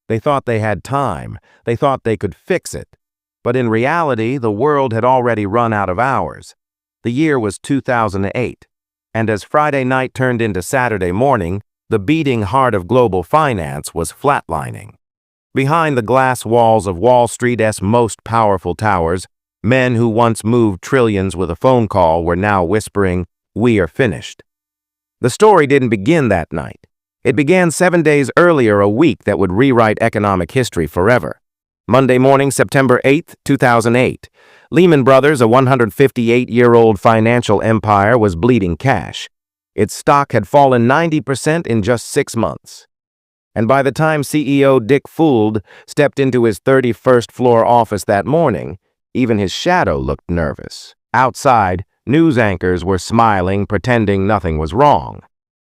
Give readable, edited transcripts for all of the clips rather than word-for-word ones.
They thought they had time. They thought they could fix it. But in reality, the world had already run out of hours. The year was 2008, and as Friday night turned into Saturday morning, the beating heart of global finance was flatlining. Behind the glass walls of Wall Street's most powerful towers, men who once moved trillions with a phone call were now whispering, "We are finished." The story didn't begin that night. It began 7 days earlier, a week that would rewrite economic history forever. Monday morning, September 8, 2008. Lehman Brothers, a 158-year-old financial empire, was bleeding cash. Its stock had fallen 90% in just 6 months. And by the time CEO Dick Gould stepped into his 31st floor office that morning, even his shadow looked nervous. Outside, news anchors were smiling, pretending nothing was wrong.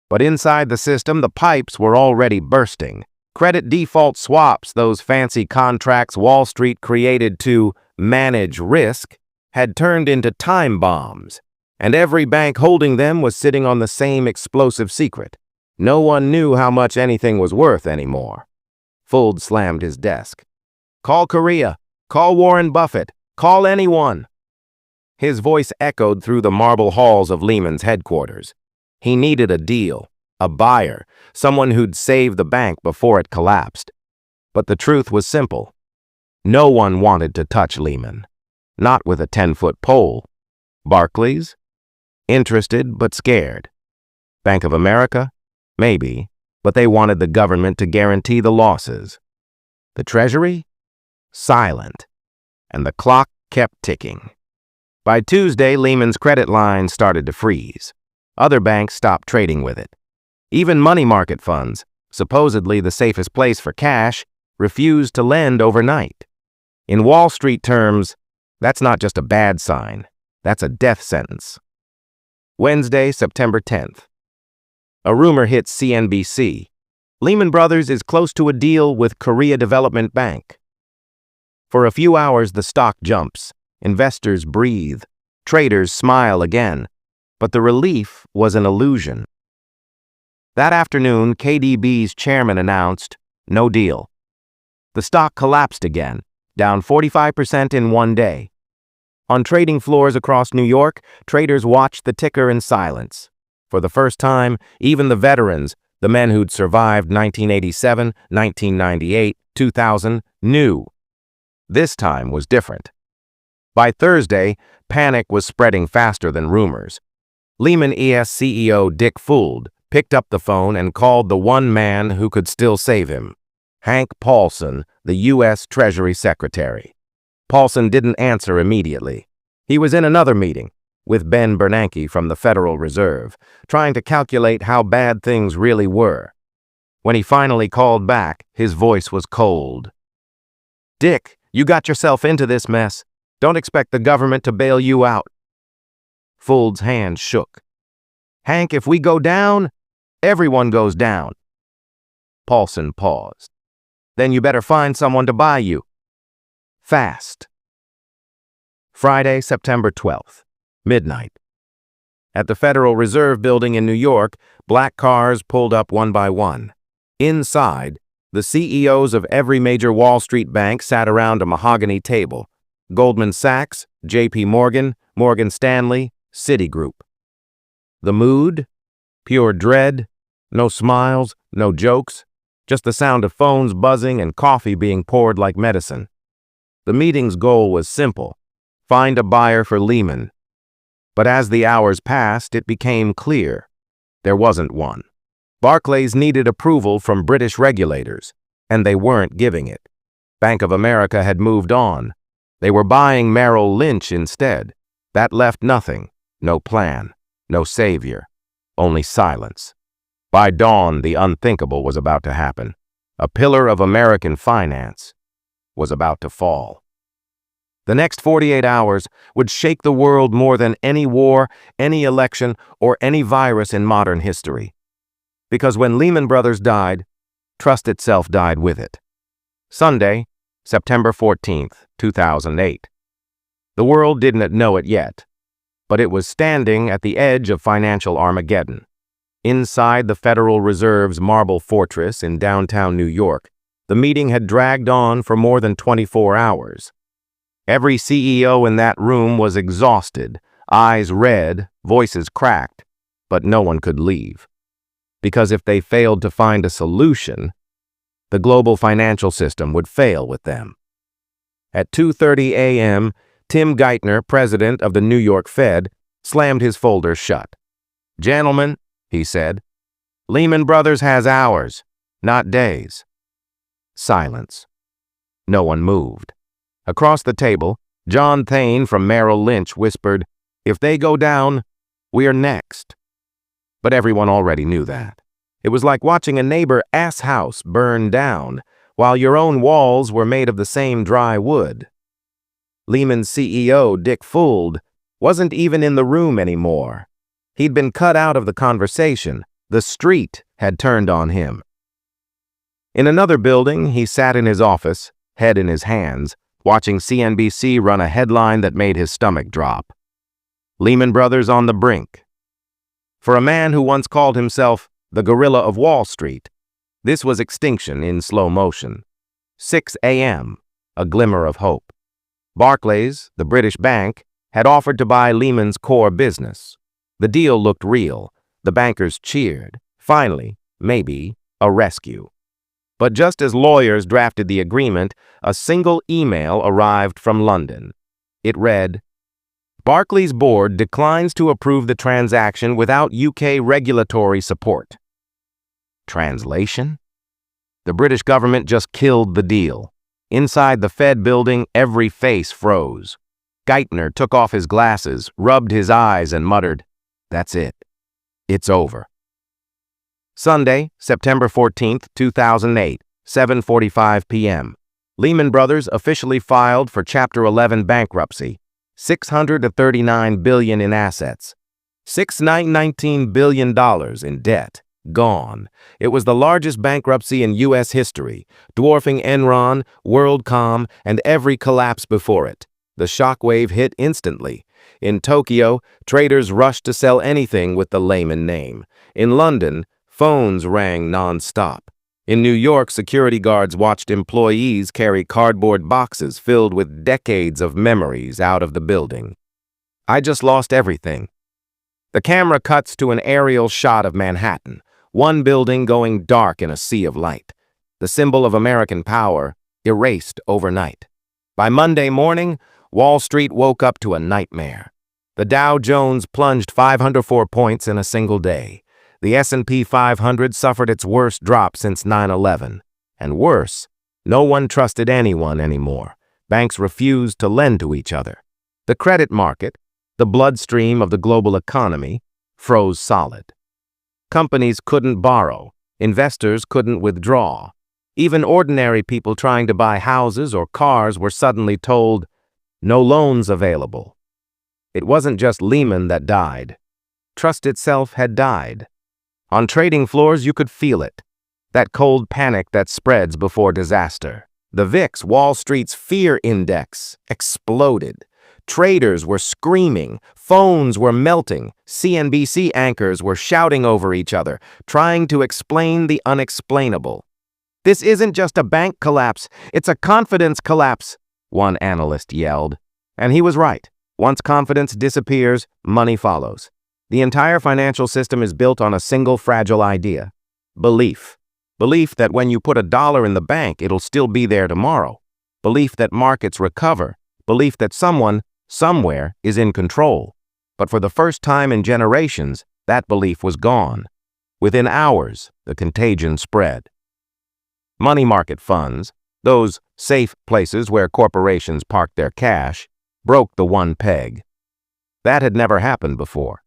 But inside the system, the pipes were already bursting. Credit default swaps, those fancy contracts Wall Street created to manage risk, had turned into time bombs, and every bank holding them was sitting on the same explosive secret. No one knew how much anything was worth anymore. Gould slammed his desk. "Call Korea. Call Warren Buffett. Call anyone." His voice echoed through the marble halls of Lehman's headquarters. He needed a deal, a buyer, someone who'd save the bank before it collapsed. But the truth was simple. No one wanted to touch Lehman. Not with a 10-foot pole. Barclays? Interested but scared. Bank of America? Maybe, but they wanted the government to guarantee the losses. The Treasury? Silent. And the clock kept ticking. By Tuesday, Lehman's credit line started to freeze. Other banks stopped trading with it. Even money market funds, supposedly the safest place for cash, refused to lend overnight. In Wall Street terms, that's not just a bad sign, that's a death sentence. Wednesday, September 10th. A rumor hits CNBC. Lehman Brothers is close to a deal with Korea Development Bank. For a few hours, the stock jumps. Investors breathe. Traders smile again. But the relief was an illusion. That afternoon, KDB's chairman announced, "No deal." The stock collapsed again, down 45% in one day. On trading floors across New York, traders watched the ticker in silence. For the first time, even the veterans, the men who'd survived 1987, 1998, 2000, knew. This time was different. By Thursday, panic was spreading faster than rumors. Lehman-ES CEO Dick Gould picked up the phone and called the one man who could still save him, Hank Paulson, the U.S. Treasury Secretary. Paulson didn't answer immediately. He was in another meeting with Ben Bernanke from the Federal Reserve, trying to calculate how bad things really were. When he finally called back, his voice was cold. "Dick, you got yourself into this mess. Don't expect the government to bail you out." Gould's hand shook. "Hank, if we go down, everyone goes down." Paulson paused. "Then you better find someone to buy you. Fast." Friday, September 12th, midnight. At the Federal Reserve Building in New York, black cars pulled up one by one. Inside, the CEOs of every major Wall Street bank sat around a mahogany table. Goldman Sachs, JP Morgan, Morgan Stanley, Citigroup. The mood? Pure dread. No smiles, no jokes, just the sound of phones buzzing and coffee being poured like medicine. The meeting's goal was simple: find a buyer for Lehman. But as the hours passed, it became clear there wasn't one. Barclays needed approval from British regulators, and they weren't giving it. Bank of America had moved on. They were buying Merrill Lynch instead. That left nothing, no plan, no savior, only silence. By dawn, the unthinkable was about to happen. A pillar of American finance was about to fall. The next 48 hours would shake the world more than any war, any election, or any virus in modern history. Because when Lehman Brothers died, trust itself died with it. Sunday, September 14th, 2008. The world didn't know it yet, but it was standing at the edge of financial Armageddon. Inside the Federal Reserve's marble fortress in downtown New York, The meeting had dragged on for more than 24 hours. Every CEO in that room was exhausted, eyes red, voices cracked, but no one could leave. Because if they failed to find a solution, the global financial system would fail with them. At 2:30 a.m., Tim Geithner, president of the New York Fed, slammed his folder shut. "Gentlemen," he said, "Lehman Brothers has hours, not days." Silence. No one moved. Across the table, John Thane from Merrill Lynch whispered, "If they go down, we are next." But everyone already knew that. It was like watching a neighbor's house burn down, while your own walls were made of the same dry wood. Lehman's CEO, Dick Fuld, wasn't even in the room anymore. He'd been cut out of the conversation. The street had turned on him. In another building, he sat in his office, head in his hands, watching CNBC run a headline that made his stomach drop. Lehman Brothers on the brink. For a man who once called himself the gorilla of Wall Street, this was extinction in slow motion. 6 a.m., a glimmer of hope. Barclays, the British bank, had offered to buy Lehman's core business. The deal looked real. The bankers cheered. Finally, maybe, a rescue. But just as lawyers drafted the agreement, a single email arrived from London. It read, "Barclays board declines to approve the transaction without UK regulatory support." Translation? The British government just killed the deal. Inside the Fed building, every face froze. Geithner took off his glasses, rubbed his eyes, and muttered, "That's it. It's over." Sunday, September 14th, 2008, 7:45 p.m. Lehman Brothers officially filed for Chapter 11 bankruptcy. $639 billion in assets. $619 billion in debt. Gone. It was the largest bankruptcy in U.S. history, dwarfing Enron, WorldCom, and every collapse before it. The shockwave hit instantly. In Tokyo, traders rushed to sell anything with the Lehman name. In London, phones rang non-stop. In New York, security guards watched employees carry cardboard boxes filled with decades of memories out of the building. I just lost everything. The camera cuts to an aerial shot of Manhattan, one building going dark in a sea of light. The symbol of American power erased overnight. By Monday morning, Wall Street woke up to a nightmare. The Dow Jones plunged 504 points in a single day. The S&P 500 suffered its worst drop since 9/11. And worse, no one trusted anyone anymore. Banks refused to lend to each other. The credit market, the bloodstream of the global economy, froze solid. Companies couldn't borrow. Investors couldn't withdraw. Even ordinary people trying to buy houses or cars were suddenly told, "No loans available." It wasn't just Lehman that died. Trust itself had died. On trading floors, you could feel it. That cold panic that spreads before disaster. The VIX, Wall Street's fear index, exploded. Traders were screaming. Phones were melting. CNBC anchors were shouting over each other, trying to explain the unexplainable. "This isn't just a bank collapse. It's a confidence collapse," one analyst yelled. And he was right. Once confidence disappears, money follows. The entire financial system is built on a single fragile idea: belief. Belief that when you put $1 in the bank, it'll still be there tomorrow. Belief that markets recover. Belief that someone, somewhere, is in control. But for the first time in generations, that belief was gone. Within hours, the contagion spread. Money market funds, those safe places where corporations park their cash, broke the one peg. That had never happened before.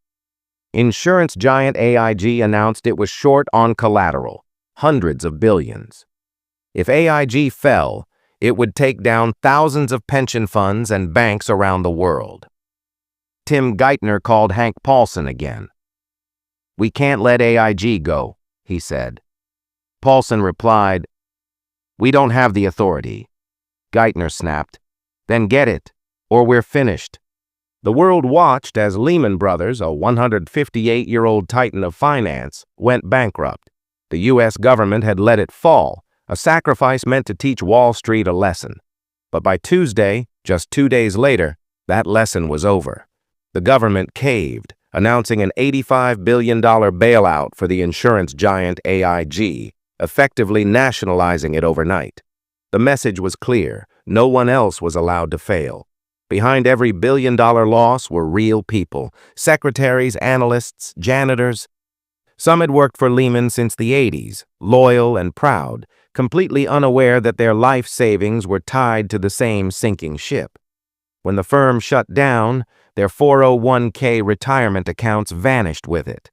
Insurance giant AIG announced it was short on collateral, hundreds of billions. If AIG fell, it would take down thousands of pension funds and banks around the world. Tim Geithner called Hank Paulson again. "We can't let AIG go," he said. Paulson replied, "We don't have the authority." Geithner snapped, "Then get it, or we're finished." The world watched as Lehman Brothers, a 158-year-old titan of finance, went bankrupt. The U.S. government had let it fall, a sacrifice meant to teach Wall Street a lesson. But by Tuesday, just 2 days later, that lesson was over. The government caved, announcing an $85 billion bailout for the insurance giant AIG, effectively nationalizing it overnight. The message was clear: no one else was allowed to fail. Behind every billion-dollar loss were real people: secretaries, analysts, janitors. Some had worked for Lehman since the 80s, loyal and proud, completely unaware that their life savings were tied to the same sinking ship. When the firm shut down, their 401k retirement accounts vanished with it.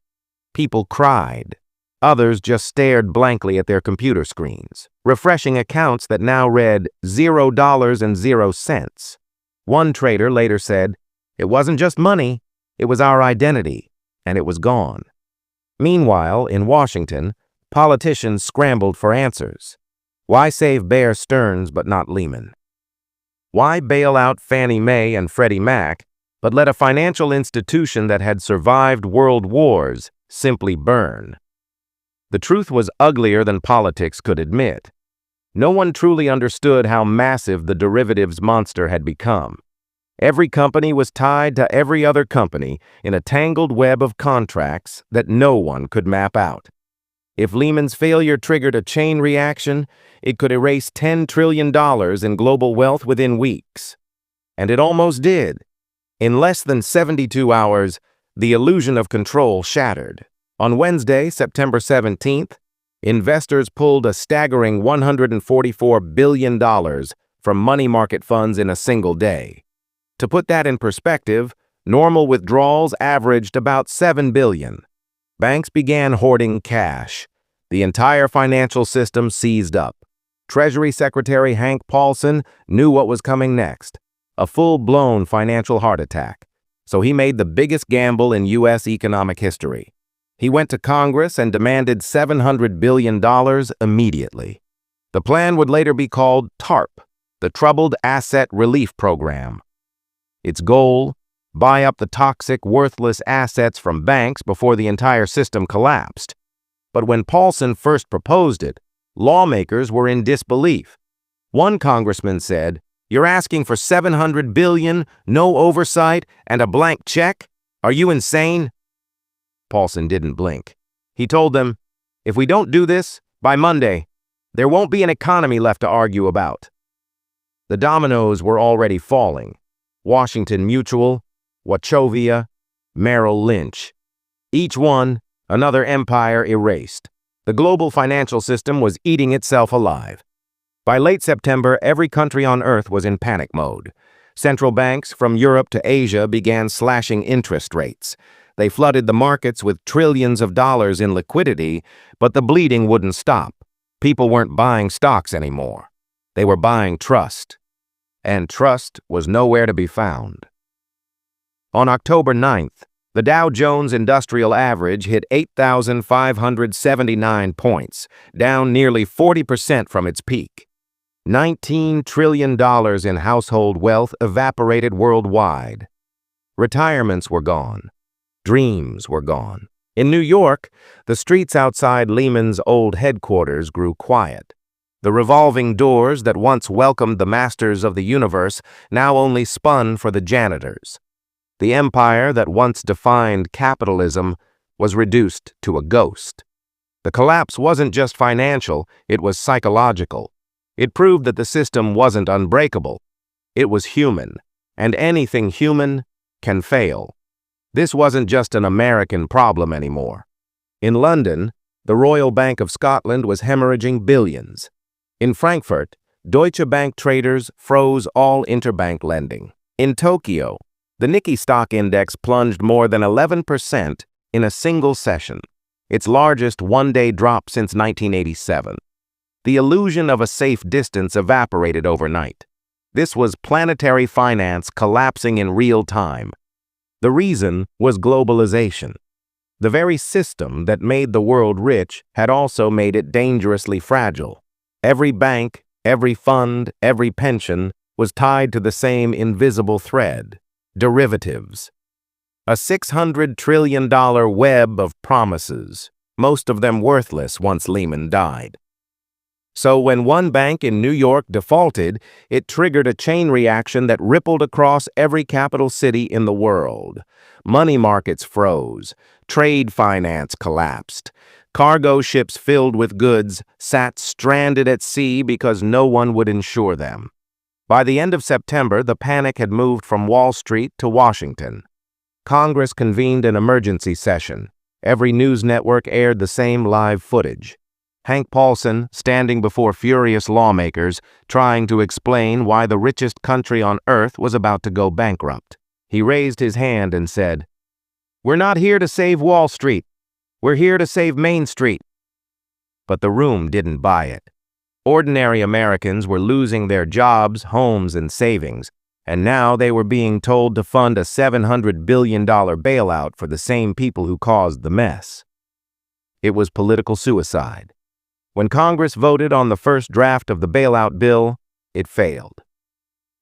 People cried. Others just stared blankly at their computer screens, refreshing accounts that now read $0.00. One trader later said, "It wasn't just money, it was our identity," and it was gone. Meanwhile, in Washington, politicians scrambled for answers. Why save Bear Stearns but not Lehman? Why bail out Fannie Mae and Freddie Mac but let a financial institution that had survived world wars simply burn? The truth was uglier than politics could admit. No one truly understood how massive the derivatives monster had become. Every company was tied to every other company in a tangled web of contracts that no one could map out. If Lehman's failure triggered a chain reaction, it could erase $10 trillion in global wealth within weeks. And it almost did. In less than 72 hours, the illusion of control shattered. On Wednesday, September 17th, investors pulled a staggering $144 billion from money market funds in a single day. To put that in perspective, normal withdrawals averaged about $7 billion. Banks began hoarding cash. The entire financial system seized up. Treasury Secretary Hank Paulson knew what was coming next: a full-blown financial heart attack. So he made the biggest gamble in U.S. economic history. He went to Congress and demanded $700 billion immediately. The plan would later be called TARP, the Troubled Asset Relief Program. Its goal: buy up the toxic, worthless assets from banks before the entire system collapsed. But when Paulson first proposed it, lawmakers were in disbelief. One congressman said, "You're asking for $700 billion, no oversight, and a blank check? Are you insane?" Paulson didn't blink. He told them, "If we don't do this, by Monday, there won't be an economy left to argue about." The dominoes were already falling. Washington Mutual, Wachovia, Merrill Lynch. Each one, another empire erased. The global financial system was eating itself alive. By late September, every country on Earth was in panic mode. Central banks from Europe to Asia began slashing interest rates. They flooded the markets with trillions of dollars in liquidity, but the bleeding wouldn't stop. People weren't buying stocks anymore. They were buying trust. And trust was nowhere to be found. On October 9th, the Dow Jones Industrial Average hit 8,579 points, down nearly 40% from its peak. $19 trillion in household wealth evaporated worldwide. Retirements were gone. Dreams were gone. In New York, the streets outside Lehman's old headquarters grew quiet. The revolving doors that once welcomed the masters of the universe now only spun for the janitors. The empire that once defined capitalism was reduced to a ghost. The collapse wasn't just financial, it was psychological. It proved that the system wasn't unbreakable. It was human, and anything human can fail. This wasn't just an American problem anymore. In London, the Royal Bank of Scotland was hemorrhaging billions. In Frankfurt, Deutsche Bank traders froze all interbank lending. In Tokyo, the Nikkei stock index plunged more than 11% in a single session, its largest one-day drop since 1987. The illusion of a safe distance evaporated overnight. This was planetary finance collapsing in real time. The reason was globalization. The very system that made the world rich had also made it dangerously fragile. Every bank, every fund, every pension was tied to the same invisible thread: derivatives. A $600 trillion web of promises, most of them worthless once Lehman died. So when one bank in New York defaulted, it triggered a chain reaction that rippled across every capital city in the world. Money markets froze. Trade finance collapsed. Cargo ships filled with goods sat stranded at sea because no one would insure them. By the end of September, the panic had moved from Wall Street to Washington. Congress convened an emergency session. Every news network aired the same live footage. Hank Paulson, standing before furious lawmakers, trying to explain why the richest country on earth was about to go bankrupt. He raised his hand and said, "We're not here to save Wall Street. We're here to save Main Street." But the room didn't buy it. Ordinary Americans were losing their jobs, homes, and savings, and now they were being told to fund a $700 billion bailout for the same people who caused the mess. It was political suicide. When Congress voted on the first draft of the bailout bill, it failed.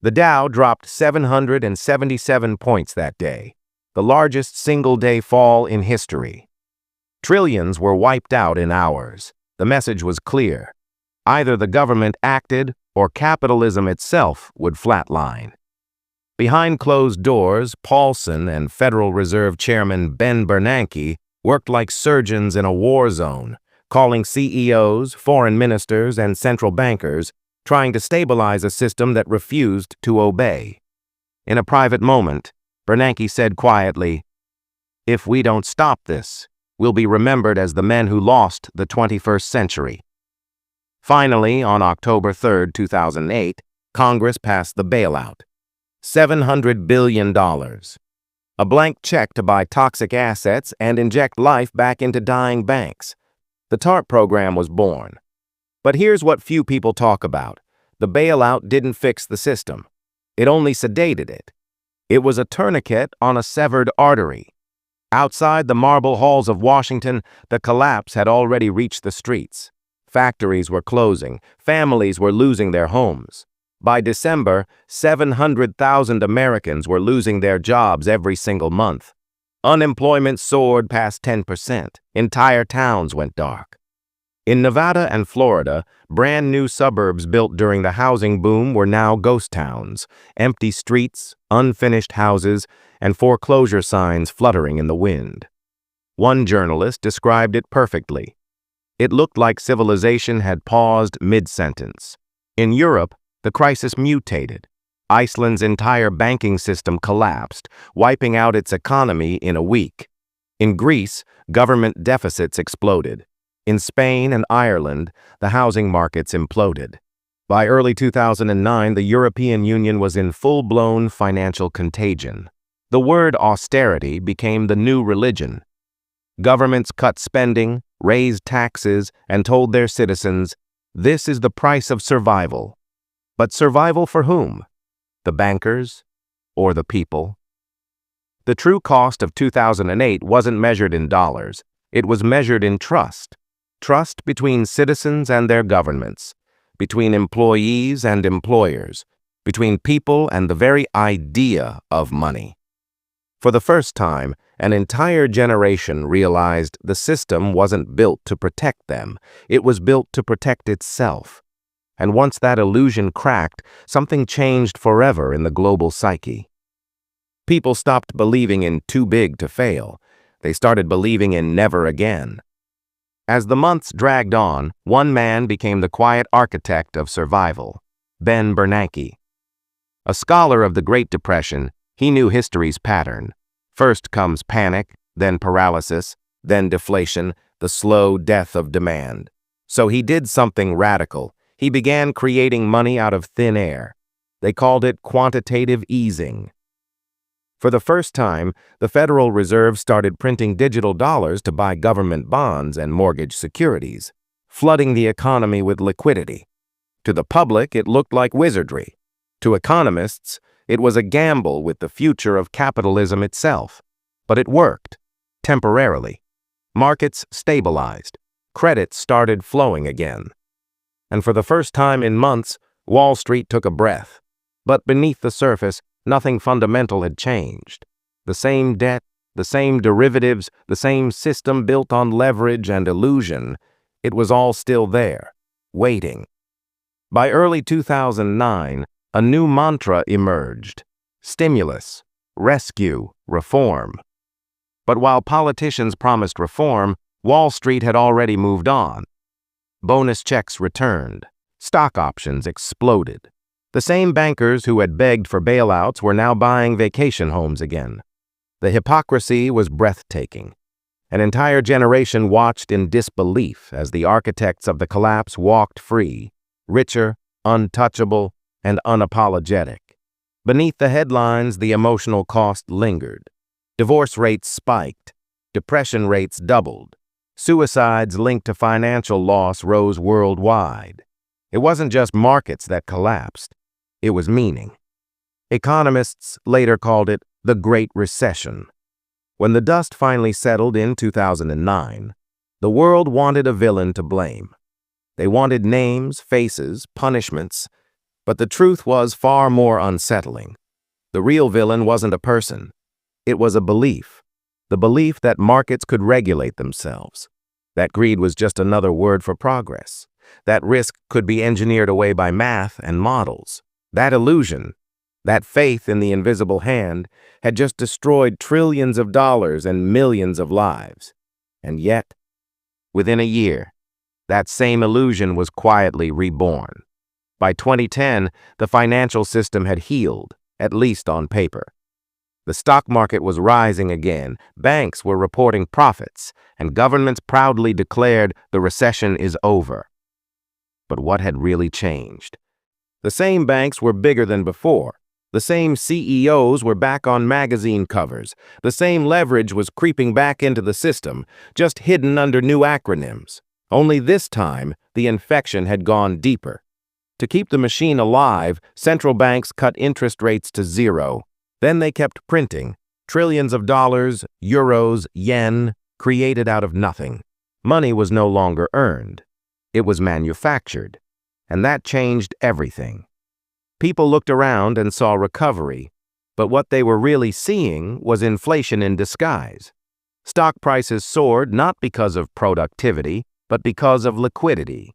The Dow dropped 777 points that day, the largest single-day fall in history. Trillions were wiped out in hours. The message was clear. Either the government acted or capitalism itself would flatline. Behind closed doors, Paulson and Federal Reserve Chairman Ben Bernanke worked like surgeons in a war zone, calling CEOs, foreign ministers, and central bankers, trying to stabilize a system that refused to obey. In a private moment, Bernanke said quietly, "If we don't stop this, we'll be remembered as the men who lost the 21st century." Finally, on October 3, 2008, Congress passed the bailout. $700 billion. A blank check to buy toxic assets and inject life back into dying banks. The TARP program was born. But here's what few people talk about. The bailout didn't fix the system. It only sedated it. It was a tourniquet on a severed artery. Outside the marble halls of Washington, the collapse had already reached the streets. Factories were closing. Families were losing their homes. By December, 700,000 Americans were losing their jobs every single month. Unemployment soared past 10%. Entire towns went dark. In Nevada and Florida, brand new suburbs built during the housing boom were now ghost towns, empty streets, unfinished houses, and foreclosure signs fluttering in the wind. One journalist described it perfectly. It looked like civilization had paused mid-sentence. In Europe, the crisis mutated. Iceland's entire banking system collapsed, wiping out its economy in a week. In Greece, government deficits exploded. In Spain and Ireland, the housing markets imploded. By early 2009, the European Union was in full-blown financial contagion. The word austerity became the new religion. Governments cut spending, raised taxes, and told their citizens, "This is the price of survival." But survival for whom? The bankers or the people? The true cost of 2008 wasn't measured in dollars. It was measured in trust. Trust between citizens and their governments, between employees and employers, between people and the very idea of money. For the first time, an entire generation realized the system wasn't built to protect them. It was built to protect itself. And once that illusion cracked, something changed forever in the global psyche. People stopped believing in too big to fail. They started believing in never again. As the months dragged on, one man became the quiet architect of survival, Ben Bernanke. A scholar of the Great Depression, he knew history's pattern. First comes panic, then paralysis, then deflation, the slow death of demand. So he did something radical. He began creating money out of thin air. They called it quantitative easing. For the first time, the Federal Reserve started printing digital dollars to buy government bonds and mortgage securities, flooding the economy with liquidity. To the public, it looked like wizardry. To economists, it was a gamble with the future of capitalism itself. But it worked, temporarily. Markets stabilized. Credit started flowing again. And for the first time in months, Wall Street took a breath. But beneath the surface, nothing fundamental had changed. The same debt, the same derivatives, the same system built on leverage and illusion, it was all still there. waiting. By early 2009, a new mantra emerged: stimulus, rescue, reform. But while politicians promised reform, Wall Street had already moved on. Bonus checks returned. Stock options exploded. The same bankers who had begged for bailouts were now buying vacation homes again. The hypocrisy was breathtaking. An entire generation watched in disbelief as the architects of the collapse walked free, richer, untouchable, and unapologetic. Beneath the headlines, the emotional cost lingered. Divorce rates spiked. Depression rates doubled. Suicides linked to financial loss rose worldwide. It wasn't just markets that collapsed. It was meaning. Economists later called it the Great Recession. When the dust finally settled in 2009, the world wanted a villain to blame. They wanted names, faces, punishments, but the truth was far more unsettling. The real villain wasn't a person. It was a belief. The belief that markets could regulate themselves. That greed was just another word for progress. That risk could be engineered away by math and models. That illusion, that faith in the invisible hand, had just destroyed trillions of dollars and millions of lives. And yet, within a year, that same illusion was quietly reborn. By 2010, the financial system had healed, at least on paper. The stock market was rising again, banks were reporting profits, and governments proudly declared the recession is over. But what had really changed? The same banks were bigger than before. The same CEOs were back on magazine covers. The same leverage was creeping back into the system, just hidden under new acronyms. Only this time, the infection had gone deeper. To keep the machine alive, central banks cut interest rates to zero. Then they kept printing. Trillions of dollars, euros, yen, created out of nothing. Money was no longer earned. It was manufactured. And that changed everything. People looked around and saw recovery, but what they were really seeing was inflation in disguise. Stock prices soared not because of productivity, but because of liquidity.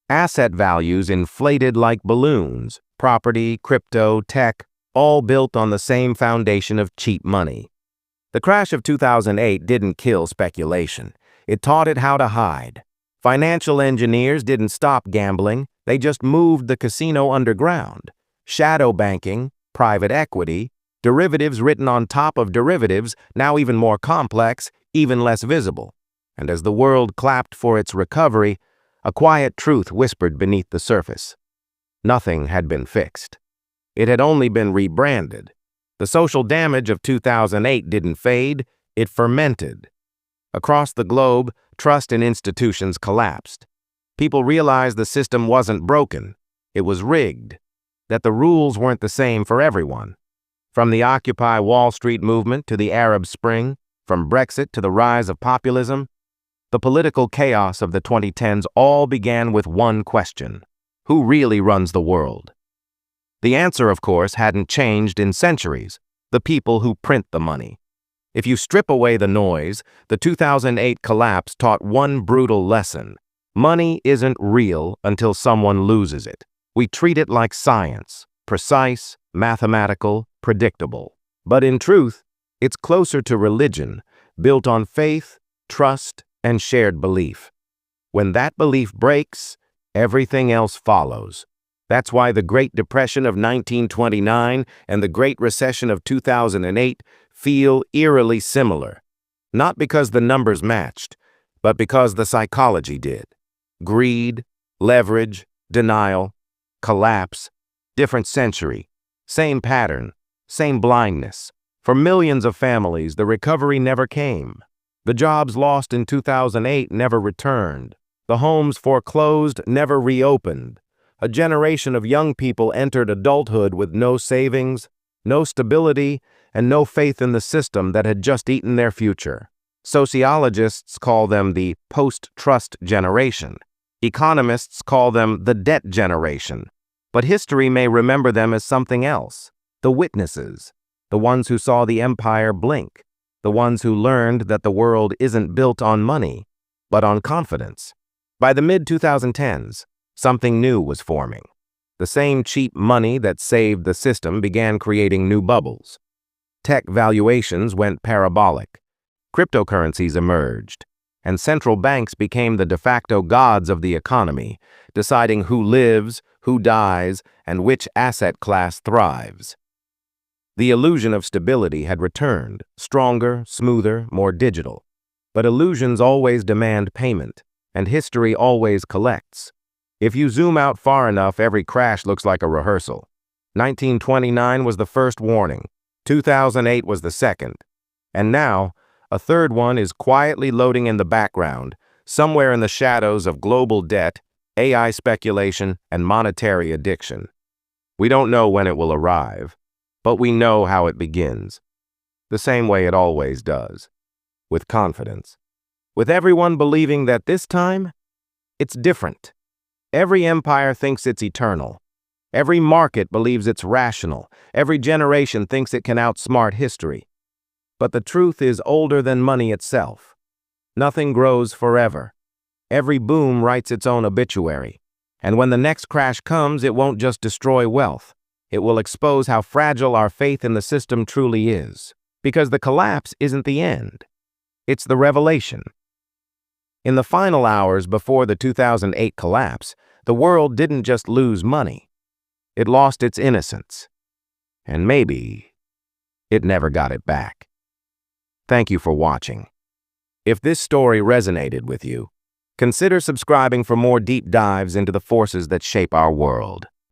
Asset values inflated like balloons, property, crypto, tech, all built on the same foundation of cheap money. The crash of 2008 didn't kill speculation. It taught it how to hide. Financial engineers didn't stop gambling, they just moved the casino underground. Shadow banking, private equity, derivatives written on top of derivatives, now even more complex, even less visible. And as the world clapped for its recovery, a quiet truth whispered beneath the surface. Nothing had been fixed. It had only been rebranded. The social damage of 2008 didn't fade, it fermented. Across the globe, trust in institutions collapsed. People realized the system wasn't broken, it was rigged. That the rules weren't the same for everyone. From the Occupy Wall Street movement to the Arab Spring, from Brexit to the rise of populism, the political chaos of the 2010s all began with one question: who really runs the world? The answer, of course, hadn't changed in centuries: the people who print the money. If you strip away the noise, the 2008 collapse taught one brutal lesson: money isn't real until someone loses it. We treat it like science, precise, mathematical, predictable. But in truth, it's closer to religion, built on faith, trust, and shared belief. When that belief breaks, everything else follows. That's why the Great Depression of 1929 and the Great Recession of 2008 feel eerily similar. Not because the numbers matched, but because the psychology did. Greed, leverage, denial, collapse, different century, same pattern, same blindness. For millions of families, the recovery never came. The jobs lost in 2008 never returned. The homes foreclosed never reopened. A generation of young people entered adulthood with no savings, no stability, and no faith in the system that had just eaten their future. Sociologists call them the post-trust generation. Economists call them the debt generation. But history may remember them as something else: the witnesses, the ones who saw the empire blink, the ones who learned that the world isn't built on money, but on confidence. By the mid-2010s, Something new was forming. The same cheap money that saved the system began creating new bubbles. Tech valuations went parabolic. Cryptocurrencies emerged, and central banks became the de facto gods of the economy, deciding who lives, who dies, and which asset class thrives. The illusion of stability had returned, stronger, smoother, more digital. But illusions always demand payment, and history always collects. If you zoom out far enough, every crash looks like a rehearsal. 1929 was the first warning. 2008 was the second. And now, a third one is quietly loading in the background, somewhere in the shadows of global debt, AI speculation, and monetary addiction. We don't know when it will arrive, but we know how it begins. The same way it always does. With confidence. With everyone believing that this time, it's different. Every empire thinks it's eternal. Every market believes it's rational. Every generation thinks it can outsmart history. But the truth is older than money itself. Nothing grows forever. Every boom writes its own obituary. And when the next crash comes, it won't just destroy wealth. It will expose how fragile our faith in the system truly is. Because the collapse isn't the end. It's the revelation. In the final hours before the 2008 collapse, the world didn't just lose money. It lost its innocence. And maybe it never got it back. Thank you for watching. If this story resonated with you, consider subscribing for more deep dives into the forces that shape our world.